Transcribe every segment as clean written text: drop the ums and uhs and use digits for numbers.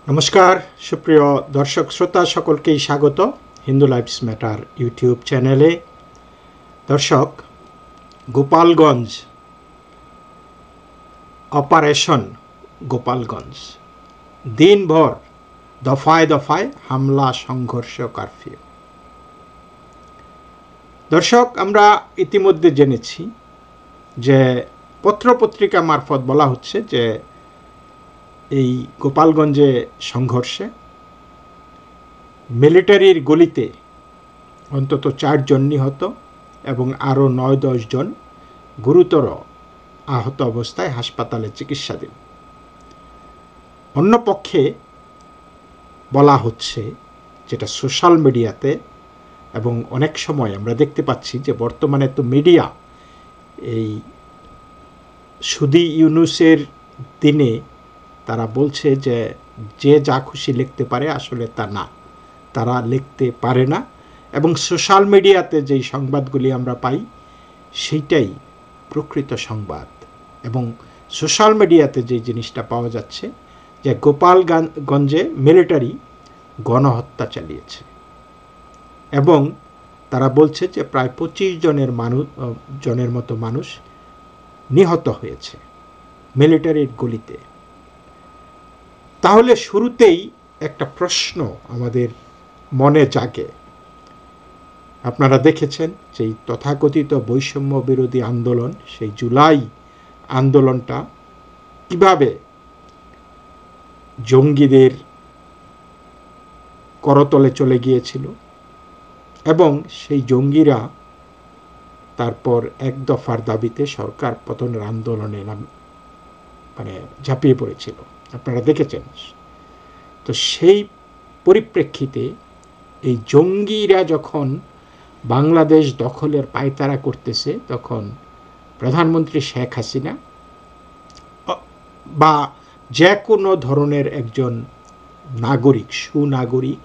নমস্কার সুপ্রিয় দর্শক শ্রোতা সকলকেই স্বাগত হিন্দু লাইফস ম্যাটার ইউটিউব চ্যানেলে। দর্শক, গোপালগঞ্জ অপারেশন গোপালগঞ্জ, দিনভর দফায় দফায় হামলা, সংঘর্ষ, কারফিউ। দর্শক, আমরা ইতিমধ্যে জেনেছি যে পত্রপত্রিকা মারফত বলা হচ্ছে যে এই গোপালগঞ্জে সংঘর্ষে মিলিটারির গুলিতে অন্তত 4 জন নিহত এবং আরও 9-10 জন গুরুতর আহত অবস্থায় হাসপাতালে চিকিৎসাধীন। অন্যপক্ষে বলা হচ্ছে, যেটা সোশ্যাল মিডিয়াতে এবং অনেক সময় আমরা দেখতে পাচ্ছি যে বর্তমানে তো মিডিয়া এই সুদি ইউনুসের দিনে তারা বলছে যে যে যা খুশি লিখতে পারে, আসলে তা না, তারা লিখতে পারে না। এবং সোশ্যাল মিডিয়াতে যেই সংবাদগুলি আমরা পাই সেইটাই প্রকৃত সংবাদ। এবং সোশ্যাল মিডিয়াতে যে জিনিসটা পাওয়া যাচ্ছে যে গোপালগঞ্জে মিলিটারি গণহত্যা চালিয়েছে এবং তারা বলছে যে প্রায় 25 জনের মতো মানুষ নিহত হয়েছে মিলিটারির গুলিতে। তাহলে শুরুতেই একটা প্রশ্ন আমাদের মনে জাগে। আপনারা দেখেছেন যে তথাকথিত বৈষম্য বিরোধী আন্দোলন, সেই জুলাই আন্দোলনটা কিভাবে জঙ্গিদের করতলে চলে গিয়েছিল এবং সেই জঙ্গিরা তারপর এক দফার দাবিতে সরকার পতনের আন্দোলনে ঝাঁপিয়ে পড়েছিল। আপনারা দেখেছেন। তো সেই পরিপ্রেক্ষিতে এই জঙ্গিরা যখন বাংলাদেশ দখলের পায়তারা করতেছে, তখন প্রধানমন্ত্রী শেখ হাসিনা বা যে কোনো ধরনের একজন নাগরিক, সুনাগরিক,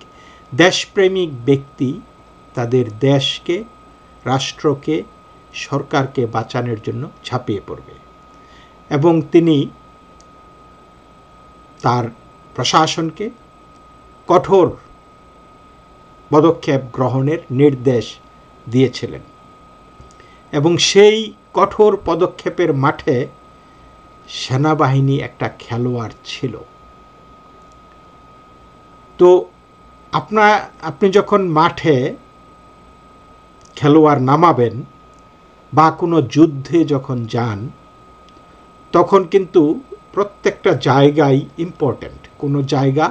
দেশপ্রেমিক ব্যক্তি তাদের দেশকে, রাষ্ট্রকে, সরকারকে বাঁচানোর জন্য ঝাঁপিয়ে পড়বে এবং তিনি তার প্রশাসনকে কঠোর পদক্ষেপ গ্রহণের নির্দেশ দিয়েছিলেন। এবং সেই কঠোর পদক্ষেপের মাঠে সেনাবাহিনী একটা খেলোয়াড় ছিল। তো আপনি যখন মাঠে খেলোয়াড় নামাবেন বা কোনো যুদ্ধে যখন যান, তখন কিন্তু প্রত্যেকটা জায়গায় ইম্পর্ট্যান্ট, কোনো জায়গা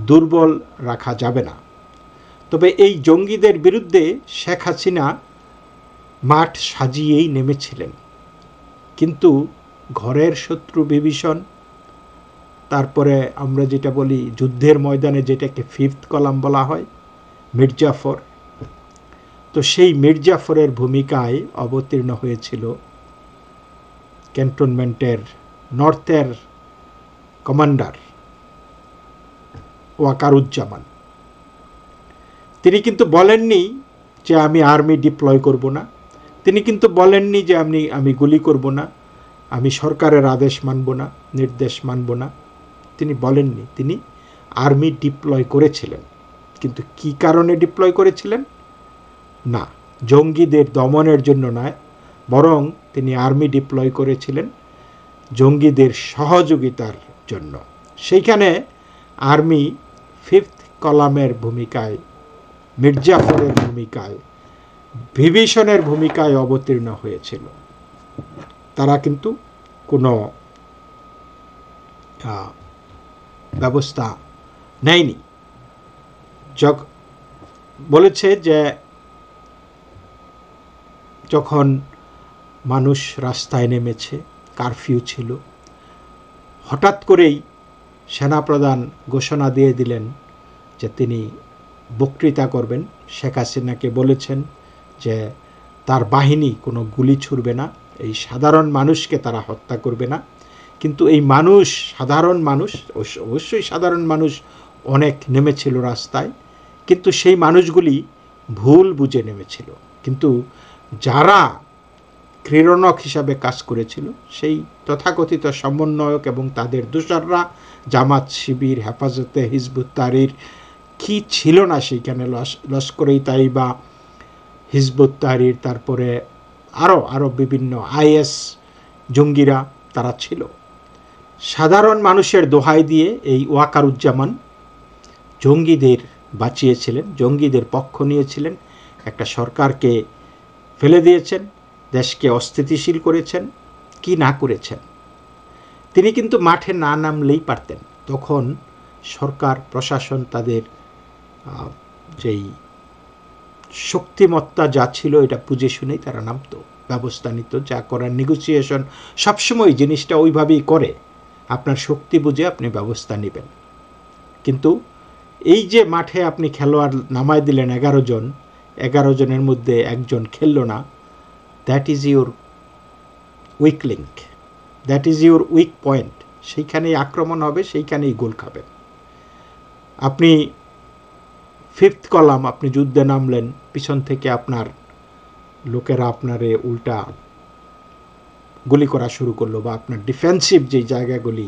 দুর্বল রাখা যাবে না। তবে এই জঙ্গিদের বিরুদ্ধে শেখ হাসিনা মাঠ সাজিয়েই নেমেছিলেন, কিন্তু ঘরের শত্রু বিভীষণ, তারপরে আমরা যেটা বলি যুদ্ধের ময়দানে যেটাকে 5th কলাম বলা হয়, মির্জাফর। তো সেই মির্জাফরের ভূমিকায় অবতীর্ণ হয়েছিল ক্যান্টনমেন্টের নর্থের কমান্ডার ওয়াকারুজ্জামান। তিনি কিন্তু বলেননি যে আমি আর্মি ডিপ্লয় করব না, তিনি কিন্তু বলেননি যে আমি গুলি করব না, আমি সরকারের আদেশ মানব না, নির্দেশ মানব না। তিনি বলেননি, তিনি আর্মি ডিপ্লয় করেছিলেন। কিন্তু কি কারণে ডিপ্লয় করেছিলেন? না, জঙ্গিদের দমনের জন্য নয়, বরং তিনি আর্মি ডিপ্লয় করেছিলেন জঙ্গিদের সহযোগিতার জন্য। সেইখানে আর্মি 5th কলামের ভূমিকায়, মির্জাফরের ভূমিকায়, বিভীষণের ভূমিকায় অবতীর্ণ হয়েছিল। তারা কিন্তু কোনো ব্যবস্থা নেয়নি। বলেছে যে যখন মানুষ রাস্তায় নেমেছে, কারফিউ ছিল, হঠাৎ করেই সেনাপ্রধান ঘোষণা দিয়ে দিলেন যে তিনি বক্তৃতা করবেন। শেখ হাসিনাকে বলেছেন যে তার বাহিনী কোনো গুলি ছুড়বে না, এই সাধারণ মানুষকে তারা হত্যা করবে না। কিন্তু এই মানুষ, সাধারণ মানুষ, অবশ্যই সাধারণ মানুষ অনেক নেমেছিল রাস্তায়, কিন্তু সেই মানুষগুলি ভুল বুঝে নেমেছিল। কিন্তু যারা ক্রীড়নক হিসাবে কাজ করেছিল। সেই তথাকথিত সমন্বয়ক এবং তাদের দোসররা, জামাত, শিবির, হেফাজতে হিজবুত তাহরির, কি ছিল না সেইখানে, লস্করে তাইবা, হিজবুত তাহরির, তারপরে আরও বিভিন্ন আইএস জঙ্গিরা তারা ছিল। সাধারণ মানুষের দোহাই দিয়ে এই ওয়াকারুজ্জামান জঙ্গিদের বাঁচিয়েছিলেন, জঙ্গিদের পক্ষ নিয়েছিলেন, একটা সরকারকে ফেলে দিয়েছেন, দেশকে অস্থিতিশীল করেছেন, কি না করেছেন। তিনি কিন্তু মাঠে না নামলেই পারতেন। তখন সরকার প্রশাসন তাদের যেই শক্তিমত্তা যা ছিল এটা বুঝে শুনেই তারা নামতো, ব্যবস্থা নিত, যা করার নেগোসিয়েশন সবসময় জিনিসটা ওইভাবেই করে, আপনার শক্তি বুঝে আপনি ব্যবস্থা নেবেন। কিন্তু এই যে মাঠে আপনি খেলোয়াড় নামায় দিলেন 11 জন, 11 জনের মধ্যে একজন খেললো না, that is your weak link, that is your weak point. সেইখানেই আক্রমণ হবে, সেইখানেই গোল খাবেন। আপনি 5th কলাম, আপনি যুদ্ধে নামলেন, পিছন থেকে আপনার লোকেরা আপনারে উল্টা গুলি করা শুরু করলো, বা আপনার ডিফেন্সিভ যেই জায়গাগুলি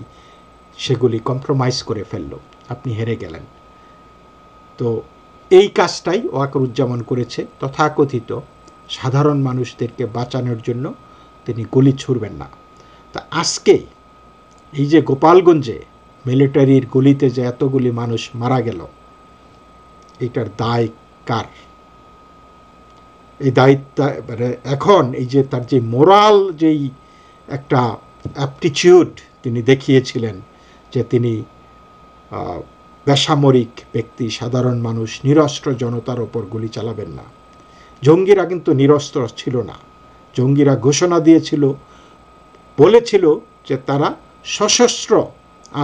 সেগুলি কম্প্রোমাইজ করে ফেললো, আপনি হেরে গেলেন। তো এই কাজটাই ওয়াকারুজ্জামান করেছে। তথাকথিত সাধারণ মানুষদেরকে বাঁচানোর জন্য তিনি গুলি ছুড়বেন না। তা আজকে এই যে গোপালগঞ্জে মিলিটারির গুলিতে যে এতগুলি মানুষ মারা গেল, এটার দায় কার? এই দায়িত্ব এখন এই যে তার যে মোরাল, যেই একটা অ্যাপটিচিউড তিনি দেখিয়েছিলেন, যে তিনি বেসামরিক ব্যক্তি, সাধারণ মানুষ, নিরস্ত্র জনতার ওপর গুলি চালাবেন না। জঙ্গিরা কিন্তু নিরস্ত্র ছিল না। জঙ্গিরা ঘোষণা দিয়েছিল, বলেছিল যে তারা সশস্ত্র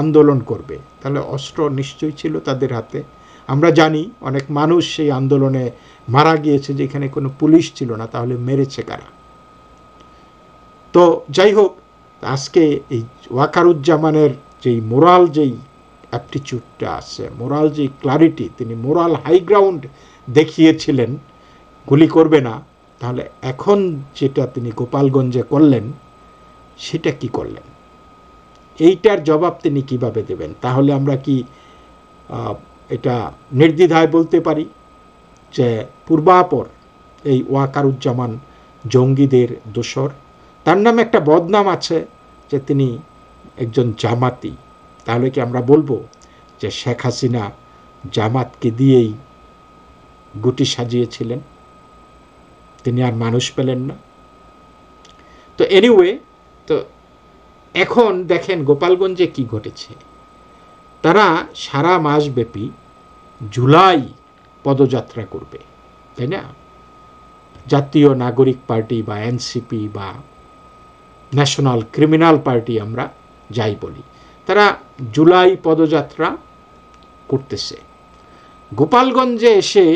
আন্দোলন করবে। তাহলে অস্ত্র নিশ্চয়ই ছিল তাদের হাতে। আমরা জানি অনেক মানুষ সেই আন্দোলনে মারা গিয়েছে, যেখানে কোনো পুলিশ ছিল না, তাহলে মেরেছে কারা? তো যাই হোক, আজকে এই ওয়াকারুজ্জামানের যেই মোরাল, যেই অ্যাপটিচিউডটা আছে, মোরাল যেই ক্লারিটি, তিনি মোরাল হাই গ্রাউন্ড দেখিয়েছিলেন, গুলি করবে না। তাহলে এখন যেটা তিনি গোপালগঞ্জে করলেন, সেটা কি করলেন? এইটার জবাব তিনি কিভাবে দেবেন? তাহলে আমরা কি এটা নির্দ্বিধায় বলতে পারি যে পূর্বাপর এই ওয়াকারুজ্জামান জঙ্গিদের দোসর? তার নামে একটা বদনাম আছে যে তিনি একজন জামাতি। তাহলে কি আমরা বলবো যে শেখ হাসিনা জামাতকে দিয়েই গুটি সাজিয়েছিলেন, তিনি আর মানুষ পেলেন না? তো এনিওয়ে, তো এখন দেখেন গোপালগঞ্জে কি ঘটেছে। তারা সারা মাসব্যাপী জুলাই পদযাত্রা করবে, তাই না? জাতীয় নাগরিক পার্টি বা এনসিপি বা ন্যাশনাল ক্রিমিনাল পার্টি আমরা যাই বলি, তারা জুলাই পদযাত্রা করতেছে। গোপালগঞ্জে এসে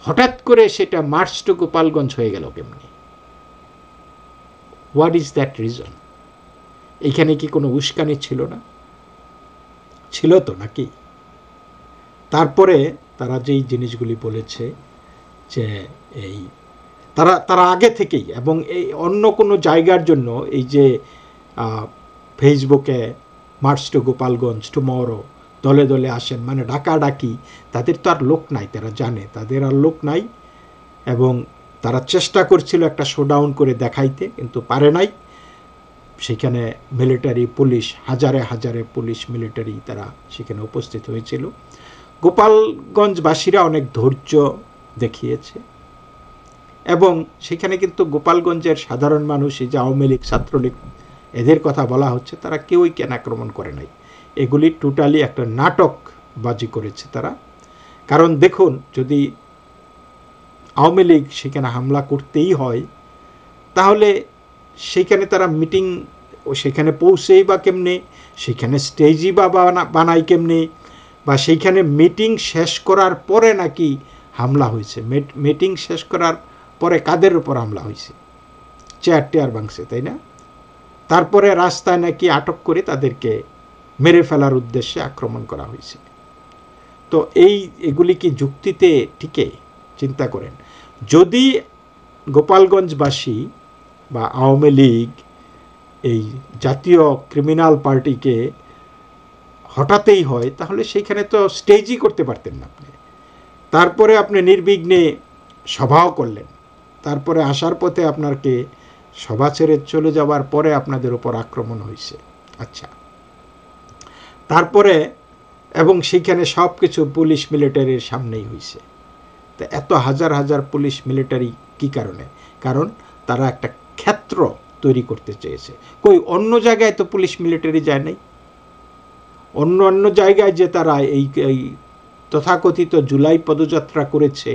হঠাৎ করে সেটা মার্চ টু গোপালগঞ্জ হয়ে গেল কেমনি? What is that reason? এইখানে কি কোনো উস্কানি ছিল না? ছিল তো নাকি? তারপরে তারা যেই জিনিসগুলি বলেছে যে এই তারা আগে থেকেই, এবং এই অন্য কোনো জায়গার জন্য এই যে ফেসবুকে মার্চ টু গোপালগঞ্জ টুমরো, দলে দলে আসেন, মানে ডাকাডাকি, তাদের তো আর লোক নাই, তারা জানে তাদের আর লোক নাই। এবং তারা চেষ্টা করছিল একটা শোডাউন করে দেখাইতে, কিন্তু পারে নাই। সেখানে মিলিটারি পুলিশ, হাজারে হাজারে পুলিশ মিলিটারি তারা সেখানে উপস্থিত হয়েছিল। গোপালগঞ্জবাসীরা অনেক ধৈর্য দেখিয়েছে, এবং সেখানে কিন্তু গোপালগঞ্জের সাধারণ মানুষ, এই যে আওয়ামী লীগ, ছাত্রলীগ, এদের কথা বলা হচ্ছে, তারা কেউই কেন আক্রমণ করে নাই। এগুলি টোটালি একটা নাটকবাজি করেছে তারা। কারণ দেখুন, যদি আওয়ামী লীগ সেখানে হামলা করতেই হয়, তাহলে সেখানে তারা মিটিং, সেখানে পৌঁছেই বা কেমনে, সেখানে স্টেজই বা বানাই কেমনে, বা সেইখানে মিটিং শেষ করার পরে নাকি হামলা হয়েছে? মিটিং শেষ করার পরে কাদের উপর হামলা হয়েছে? চেয়ার টেয়ার ভাঙছে, তাই না? তারপরে রাস্তায় নাকি আটক করে তাদেরকে মেরে ফেলার উদ্দেশ্যে আক্রমণ করা হয়েছে। তো এগুলি কি যুক্তিতে টিকে? চিন্তা করেন, যদি গোপালগঞ্জবাসী বা আওয়ামী লীগ এই জাতীয় ক্রিমিনাল পার্টিকে হঠাতেই হয়, তাহলে সেইখানে তো স্টেজই করতে পারতেন না আপনি। তারপরে আপনি নির্বিঘ্নে সভাও করলেন, তারপরে আসার পথে আপনাকে সভা ছেড়ে চলে যাওয়ার পরে আপনাদের উপর আক্রমণ হয়েছে। আচ্ছা, তারপরে এবং সেইখানে সব কিছু পুলিশ মিলিটারির সামনেই হয়েছে। তো এত হাজার হাজার পুলিশ মিলিটারি কি কারণে? কারণ তারা একটা ক্ষেত্র তৈরি করতে চেয়েছে। কই অন্য জায়গায় তো পুলিশ মিলিটারি যায় নাই। অন্য অন্য জায়গায় যে তারা এই তথাকথিত জুলাই পদযাত্রা করেছে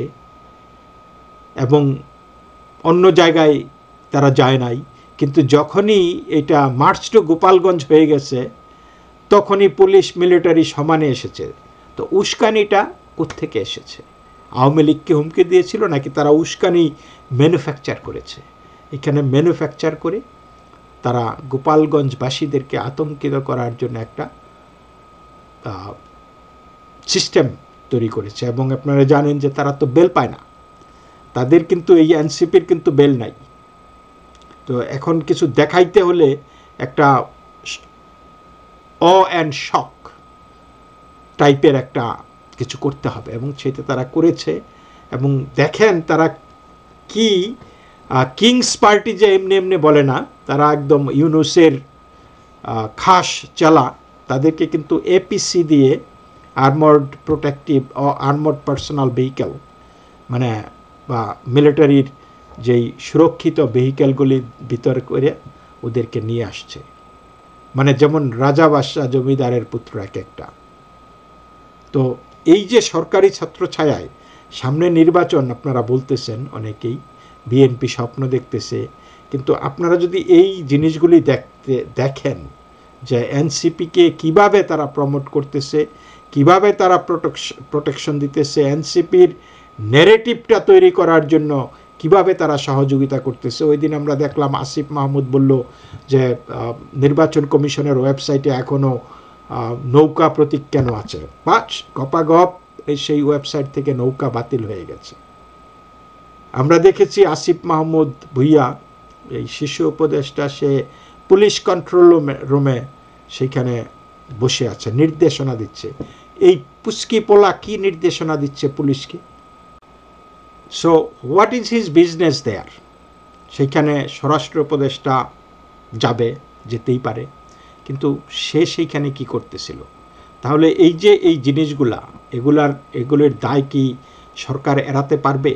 এবং অন্য জায়গায় তারা যায় নাই, কিন্তু যখনই এটা মার্চ টু গোপালগঞ্জ হয়ে গেছে তখনই পুলিশ মিলিটারি সমানে এসেছে। তো উস্কানিটা কোত্থেকে এসেছে? আওয়ামী লীগকে হুমকি দিয়েছিল নাকি তারা উস্কানি ম্যানুফ্যাকচার করেছে? এখানে ম্যানুফ্যাকচার করে তারা গোপালগঞ্জবাসীদেরকে আতঙ্কিত করার জন্য একটা সিস্টেম তৈরি করেছে। এবং আপনারা জানেন যে তারা তো বেল পায় না, তাদের কিন্তু এই এনসিপির কিন্তু বেল নাই। তো এখন কিছু দেখাইতে হলে একটা অ্যান্ড শক টাইপের একটা কিছু করতে হবে, এবং সেটা তারা করেছে। এবং দেখেন তারা কি কিংস পার্টি যে এমনি এমনি বলে না, তারা একদম ইউনুসের খাস চালা, তাদেরকে কিন্তু এপিসি দিয়ে আর্মড প্রোটেক্টিভ ও আর্মড পার্সোনাল ভেহিকেল মানে বা মিলিটারির যেই সুরক্ষিত ভেহিকেলগুলি ভিতর করে ওদেরকে নিয়ে আসছে। মানে যেমন রাজা বাদশাহ জমিদারের পুত্র এক একটা। তো এই যে সরকারি ছত্রছায়ায় সামনে নির্বাচন আপনারা বলতেছেন অনেকেই, বিএনপি স্বপ্ন দেখতেছে, কিন্তু আপনারা যদি এই জিনিসগুলি দেখেন যে এনসিপিকে কিভাবে তারা প্রমোট করতেছে, কিভাবে তারা প্রোটেকশন দিতেছে, এনসিপির ন্যারেটিভটা তৈরি করার জন্য কিভাবে তারা সহযোগিতা করতেছে। ওই দিন আমরা দেখলাম আসিফ মাহমুদ বলল যে নির্বাচন কমিশনের ওয়েবসাইটে এখনও নৌকা প্রতীক কেন আছে, বা গপাগপ সেই ওয়েবসাইট থেকে নৌকা বাতিল হয়ে গেছে। আমরা দেখেছি আসিফ মাহমুদ ভুইয়া এই শিশু উপদেষ্টা, সে পুলিশ কন্ট্রোল রুমে সেইখানে বসে আছে, নির্দেশনা দিচ্ছে। এই পুস্কি পোলা কি নির্দেশনা দিচ্ছে পুলিশকে? So what is his business there? সেইখানে স্বরাষ্ট্র উপদেষ্টা যাবে, যেতেই পারে, কিন্তু সে সেইখানে কি করতেছিল? তাহলে এই যে এই জিনিসগুলা, এগুলোর দায় কি সরকার এড়াতে পারবে?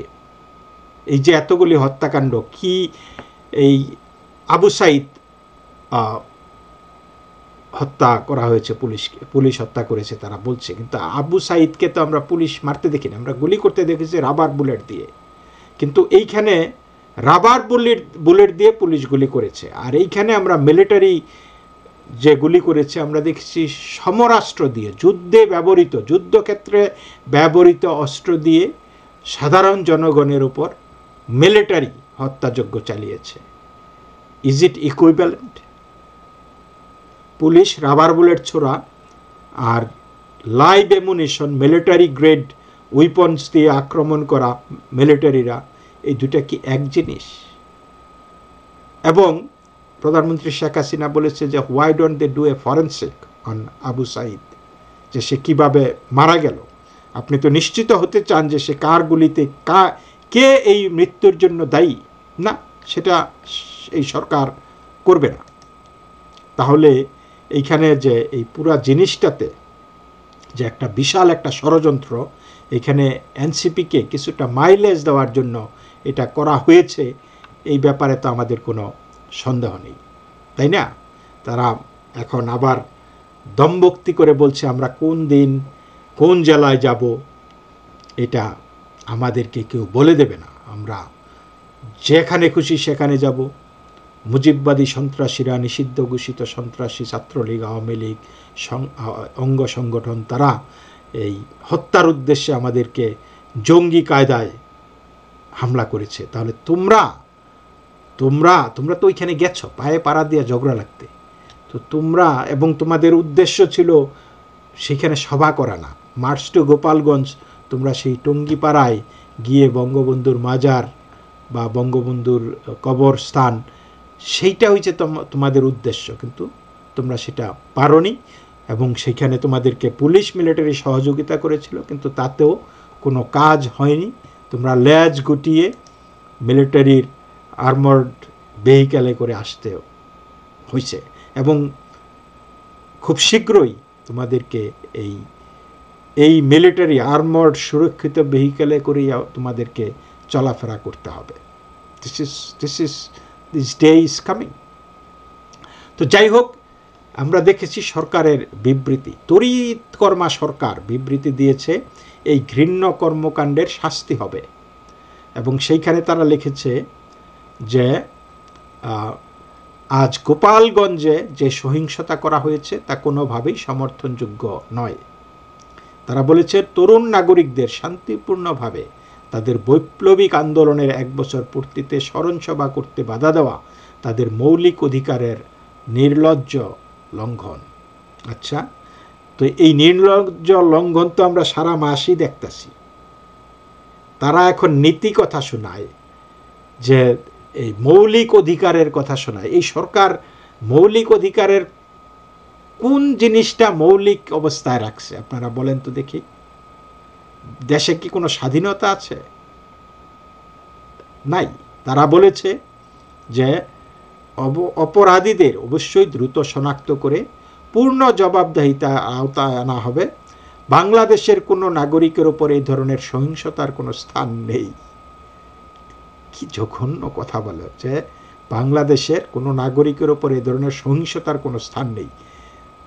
এই যে এতগুলি হত্যাকাণ্ড, কি এই আবু সাইদ হত্যা করা হয়েছে, পুলিশ হত্যা করেছে তারা বলছে, কিন্তু আবু সাইদকে তো আমরা পুলিশ মারতে দেখি না, আমরা গুলি করতে দেখেছি রাবার বুলেট দিয়ে। কিন্তু এইখানে রাবার বুলেট দিয়ে পুলিশ গুলি করেছে, আর এইখানে আমরা মিলিটারি যে গুলি করেছে আমরা দেখেছি সমরাস্ত্র দিয়ে, যুদ্ধক্ষেত্রে ব্যবহৃত অস্ত্র দিয়ে সাধারণ জনগণের উপর মিলিটারি হত্যাযজ্ঞ চালিয়েছে। Is it equivalent? Police rubber bullet ছোড়া আর live ammunition, military grade weapons দিয়ে আক্রমণ করা মিলিটারিরা, এই দুটা কি এক জিনিস? এবং প্রধানমন্ত্রী শেখ হাসিনা বলেছে যে why don't they do a forensic on Abu Sayed, যে সে কীভাবে মারা গেল। আপনি তো নিশ্চিত হতে চান যে সে কার গুলিতে, কে এই মৃত্যুর জন্য দায়ী। না, সেটা এই সরকার করবে না। তাহলে এইখানে যে এই পুরা জিনিসটাতে যে একটা বিশাল একটা ষড়যন্ত্র, এখানে এনসিপিকে কিছুটা মাইলেজ দেওয়ার জন্য এটা করা হয়েছে, এই ব্যাপারে তো আমাদের কোনো সন্দেহ নেই, তাই না? তারা এখন আবার দমবক্তি করে বলছে আমরা কোন দিন কোন জেলায় যাব এটা আমাদেরকে কেউ বলে দেবে না, আমরা যেখানে খুশি সেখানে যাব। মুজিববাদী সন্ত্রাসীরা, নিষিদ্ধ ঘোষিত সন্ত্রাসী ছাত্রলীগ, আওয়ামী লীগ অঙ্গ সংগঠন, তারা এই হত্যার উদ্দেশ্যে আমাদেরকে জঙ্গি কায়দায় হামলা করেছে। তাহলে তোমরা তো ওইখানে গেছো পায়ে পাড়া দিয়ে ঝগড়া লাগতে, তো তোমরা, এবং তোমাদের উদ্দেশ্য ছিল সেখানে সভা করা না, মার্চ টু গোপালগঞ্জ, তোমরা সেই টঙ্গিপাড়ায় গিয়ে বঙ্গবন্ধুর মাজার বা বঙ্গবন্ধুর কবরস্থান সেইটা হচ্ছে তোমাদের উদ্দেশ্য, কিন্তু তোমরা সেটা পারোনি। এবং সেখানে তোমাদেরকে পুলিশ মিলিটারি সহযোগিতা করেছিল, কিন্তু তাতেও কোনো কাজ হয়নি। তোমরা লেজ গুটিয়ে মিলিটারির আর্মার্ড ভেহিক্যালে করে আসতে হয়েছে, এবং খুব শীঘ্রই তোমাদেরকে এই মিলিটারি আর্মার্ড সুরক্ষিত ভেহিক্যালে করেই তোমাদেরকে চলাফেরা করতে হবে। This day is coming. তো যাই হোক, আমরা দেখেছি সরকারের বিবৃতি, তড়িৎকর্মা সরকার বিবৃতি দিয়েছে এই ঘৃণ্য কর্মকাণ্ডের শাস্তি হবে, এবং সেইখানে তারা লিখেছে যে আজ গোপালগঞ্জে যে সহিংসতা করা হয়েছে তা কোনোভাবেই সমর্থনযোগ্য নয়। তারা বলেছে তরুণ নাগরিকদের শান্তিপূর্ণভাবে তাদের বৈপ্লবিক আন্দোলনের 1 বছর পূর্তিতে স্মরণসভা করতে বাধা দেওয়া তাদের মৌলিক অধিকারের নির্লজ্জ লঙ্ঘন। আচ্ছা, তো এই নির্লজ্জ লঙ্ঘন তো আমরা সারা মাসই দেখতেছি। তারা এখন নীতি কথা শোনায়, যে এই মৌলিক অধিকারের কথা শোনায়। এই সরকার মৌলিক অধিকারের কোন জিনিসটা মৌলিক অবস্থায় রাখছে আপনারা বলেন তো দেখি? দেশে কি কোনো স্বাধীনতা আছে? নাই। তারা বলেছে যে অপরাধীদের অবশ্যই দ্রুত শনাক্ত করে পূর্ণ জবাবদিহিতা আওতায় আনা হবে। বাংলাদেশের কোনো নাগরিকের উপর এই ধরনের সহিংসতার কোনো স্থান নেই। কি জঘন্য কথা বলে, যে বাংলাদেশের কোনো নাগরিকের উপর এই ধরনের সহিংসতার কোনো স্থান নেই।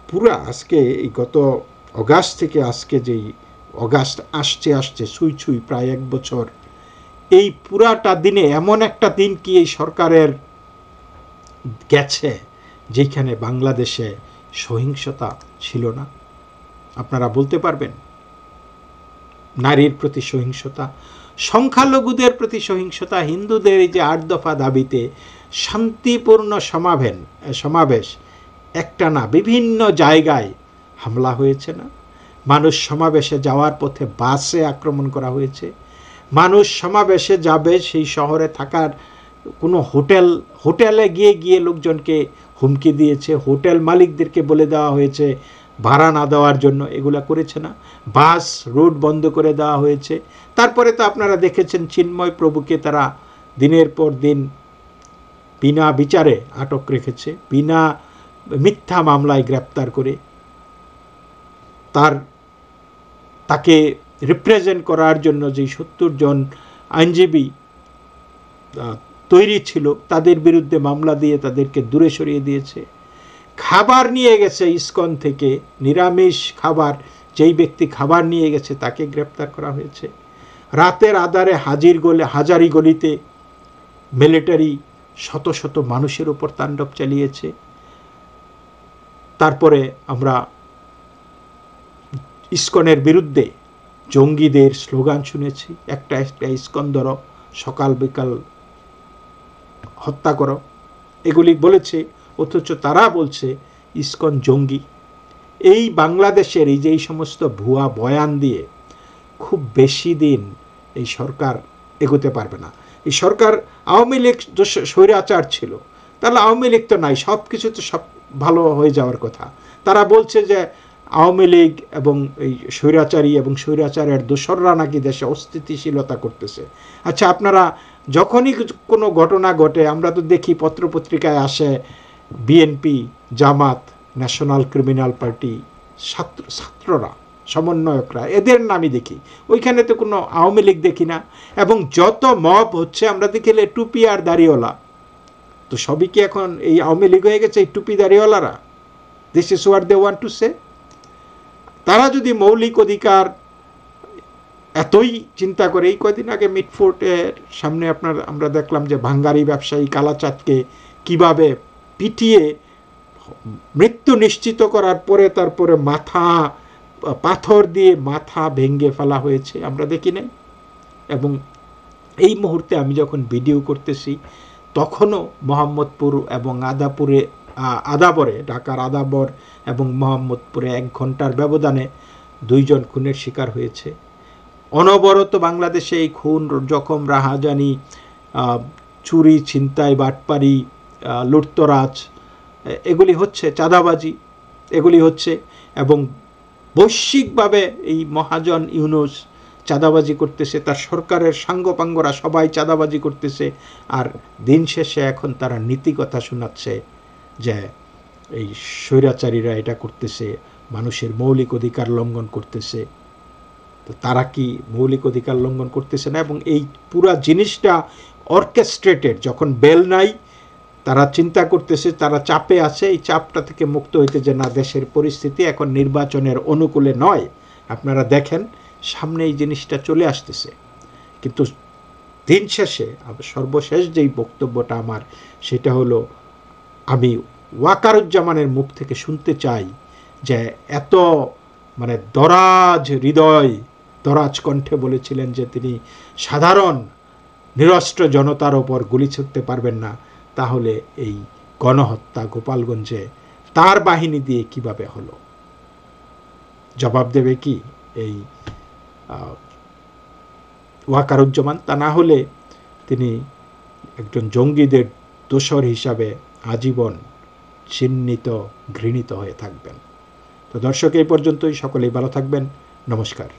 পুরা আজকে এই গত অগাস্ট থেকে আজকে যেই অগাস্ট আসছে ছুঁই ছুঁই প্রায় 1 বছর, এই পুরাটা দিনে এমন একটা দিন কি এই সরকারের গেছে যেখানে বাংলাদেশে সহিংসতা ছিল না? আপনারা বলতে পারবেন? নারীর প্রতি সহিংসতা, সংখ্যালঘুদের প্রতি সহিংসতা, হিন্দুদের এই যে 8 দফা দাবিতে শান্তিপূর্ণ সমাবেশ একটা না বিভিন্ন জায়গায় হামলা হয়েছে না? মানুষ সমাবেশে যাওয়ার পথে বাসে আক্রমণ করা হয়েছে। মানুষ সমাবেশে যাবে সেই শহরে থাকার কোনো হোটেলে গিয়ে লোকজনকে হুমকি দিয়েছে, হোটেল মালিকদেরকে বলে দেওয়া হয়েছে ভাড়া না দেওয়ার জন্য, এগুলা করেছে না? বাস রোড বন্ধ করে দেওয়া হয়েছে। তারপরে তো আপনারা দেখেছেন চিন্ময় প্রভুকে তারা দিনের পর দিন বিনা বিচারে আটক রেখেছে, বিনা মিথ্যা মামলায় গ্রেপ্তার করে। তাকে রিপ্রেজেন্ট করার জন্য যে 70 জন আইনজীবী তৈরি ছিল তাদের বিরুদ্ধে মামলা দিয়ে তাদেরকে দূরে সরিয়ে দিয়েছে। খাবার নিয়ে গেছে ইসকন থেকে, নিরামিষ খাবার, যেই ব্যক্তি খাবার নিয়ে গেছে তাকে গ্রেপ্তার করা হয়েছে। রাতের আধারে হাজারি গলিতে মিলিটারি শত শত মানুষের উপর তাণ্ডব চালিয়েছে। তারপরে আমরা ইসকনের বিরুদ্ধে জঙ্গিদের স্লোগান শুনেছি, একটা ইসকন ধরো, সকাল বিকাল হত্যা করো, এগুলি বলেছে। অথচ তারা বলছে ইসকন জঙ্গি। এই বাংলাদেশের এই যে এই সমস্ত ভুয়া বয়ান দিয়ে খুব বেশি দিন এই সরকার এগোতে পারবে না। এই সরকার, আওয়ামী লীগ স্বৈরাচার ছিল, তাহলে আওয়ামী লীগ তো নাই, সব কিছু তো সব ভালো হয়ে যাওয়ার কথা। তারা বলছে যে আওয়ামী লীগ এবং এই স্বৈরাচারী এবং স্বৈরাচারের দোসররা নাকি দেশে অস্থিতিশীলতা করতেছে। আচ্ছা, আপনারা যখনই কোনো ঘটনা ঘটে, আমরা তো দেখি পত্রপত্রিকায় আসে বিএনপি, জামাত, ন্যাশনাল ক্রিমিনাল পার্টি, ছাত্ররা, সমন্বয়করা, এদের নামই দেখি। ওইখানে তো কোনো আওয়ামী লীগ দেখি না। এবং যত মব হচ্ছে আমরা দেখিলে টুপি আর দাড়িওয়ালা, তো সবই কি এখন এই আওয়ামী লীগ হয়ে গেছে, এই টুপি দাড়িওয়ালারা? This is what they want to say. তারা যদি মৌলিক অধিকার এতই চিন্তা করে, এই কয়দিন আগে মিটফোর্টের সামনে আমরা দেখলাম যে ভাঙ্গারি ব্যবসায়ী কালাচাঁদকে কিভাবে পিটিয়ে মৃত্যু নিশ্চিত করার পরে তারপরে পাথর দিয়ে মাথা ভেঙে ফেলা হয়েছে, আমরা দেখি নাই। এবং এই মুহূর্তে আমি যখন ভিডিও করতেছি তখনও মোহাম্মদপুর এবং আদাবরে, ঢাকার আদাবর এবং মোহাম্মদপুরে 1 ঘন্টার ব্যবধানে 2 জন খুনের শিকার হয়েছে। অনবরত বাংলাদেশে এই খুন, জখম, রাহাজানি, চুরি, ছিনতাই, বাটপারি, লুটতরাজ, এগুলি হচ্ছে, চাঁদাবাজি এগুলি হচ্ছে, এবং বৈশ্বিকভাবে এই মহাজন ইউনূস চাঁদাবাজি করতেছে, তার সরকারের সাঙ্গপাঙ্গরা সবাই চাঁদাবাজি করতেছে, আর দিন শেষে এখন তারা নীতি কথা শোনাচ্ছে যে এই স্বৈরাচারীরা এটা করতেছে, মানুষের মৌলিক অধিকার লঙ্ঘন করতেছে। তো তারা কি মৌলিক অধিকার লঙ্ঘন করতেছে না? এবং এই পুরা জিনিসটা অর্কেস্ট্রেটেড। যখন বেল নাই, তারা চিন্তা করতেছে, তারা চাপে আছে, এই চাপটা থেকে মুক্ত হইতে যে না, দেশের পরিস্থিতি এখন নির্বাচনের অনুকূলে নয়। আপনারা দেখেন সামনে এই জিনিসটা চলে আসতেছে। কিন্তু দিন শেষে সর্বশেষ যেই বক্তব্যটা আমার, সেটা হলো আমি ওয়াকারুজ্জামানের মুখ থেকে শুনতে চাই যে এত মানে দরাজ হৃদয়, দরাজ কণ্ঠে বলেছিলেন যে তিনি সাধারণ নিরস্ত্র জনতার ওপর গুলি ছুটতে পারবেন না, তাহলে এই গণহত্যা গোপালগঞ্জে তার বাহিনী দিয়ে কিভাবে হলো? জবাব দেবে কি এই ওয়াকারুজ্জামান? তা না হলে তিনি একজন জঙ্গিদের দোসর হিসাবে আজীবন চিহ্নিত, ঘৃণিত হয়ে থাকবেন। তো দর্শক, এই পর্যন্তই। সকলেই ভালো থাকবেন। নমস্কার।